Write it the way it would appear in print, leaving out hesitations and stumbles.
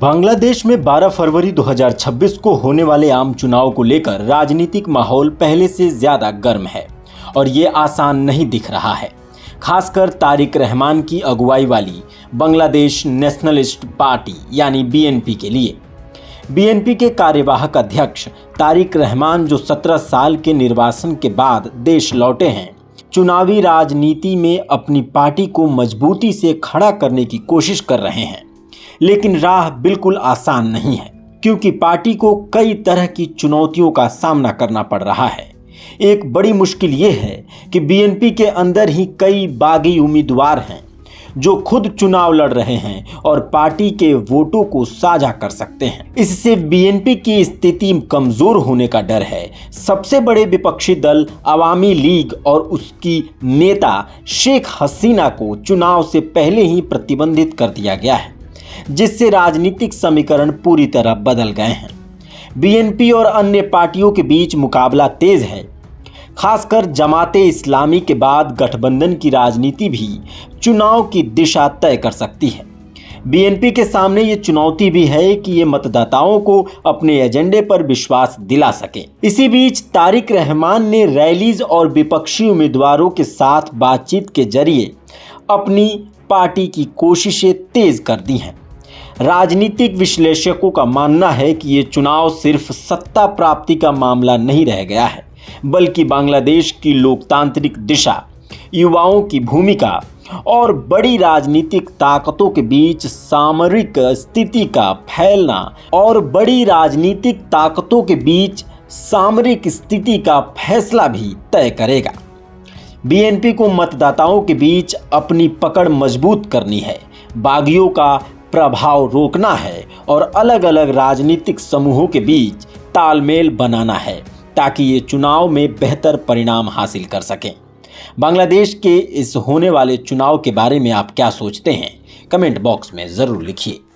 बांग्लादेश में 12 फरवरी 2026 को होने वाले आम चुनाव को लेकर राजनीतिक माहौल पहले से ज्यादा गर्म है और ये आसान नहीं दिख रहा है, खासकर तारिक रहमान की अगुवाई वाली बांग्लादेश नेशनलिस्ट पार्टी यानी बीएनपी के लिए। बीएनपी के कार्यवाहक अध्यक्ष तारिक रहमान जो 17 साल के निर्वासन के बाद देश लौटे हैं, चुनावी राजनीति में अपनी पार्टी को मजबूती से खड़ा करने की कोशिश कर रहे हैं। लेकिन राह बिल्कुल आसान नहीं है, क्योंकि पार्टी को कई तरह की चुनौतियों का सामना करना पड़ रहा है। एक बड़ी मुश्किल ये है कि बीएनपी के अंदर ही कई बागी उम्मीदवार हैं जो खुद चुनाव लड़ रहे हैं और पार्टी के वोटों को साझा कर सकते हैं। इससे बीएनपी की स्थिति कमजोर होने का डर है। सबसे बड़े विपक्षी दल अवामी लीग और उसकी नेता शेख हसीना को चुनाव से पहले ही प्रतिबंधित कर दिया गया है, जिससे राजनीतिक समीकरण पूरी तरह बदल गए हैं। बीएनपी और अन्य पार्टियों के बीच मुकाबला तेज है, खासकर जमाते इस्लामी के बाद गठबंधन की राजनीति भी चुनाव की दिशा तय कर सकती है। बीएनपी के सामने ये चुनौती भी है कि ये मतदाताओं को अपने एजेंडे पर विश्वास दिला सके। इसी बीच तारिक रहमान ने रैलीज और विपक्षी उम्मीदवारों के साथ बातचीत के जरिए अपनी पार्टी की कोशिशें तेज कर दी हैं। राजनीतिक विश्लेषकों का मानना है कि ये चुनाव सिर्फ सत्ता प्राप्ति का मामला नहीं रह गया है, बल्कि बांग्लादेश की लोकतांत्रिक दिशा, युवाओं की भूमिका और बड़ी राजनीतिक ताकतों के बीच सामरिक स्थिति का फैसला भी तय करेगा। बीएनपी को मतदाताओं के बीच अपनी पकड़ मजबूत करनी है, बागियों का प्रभाव रोकना है और अलग अलग राजनीतिक समूहों के बीच तालमेल बनाना है, ताकि ये चुनाव में बेहतर परिणाम हासिल कर सकें। बांग्लादेश के इस होने वाले चुनाव के बारे में आप क्या सोचते हैं? कमेंट बॉक्स में ज़रूर लिखिए।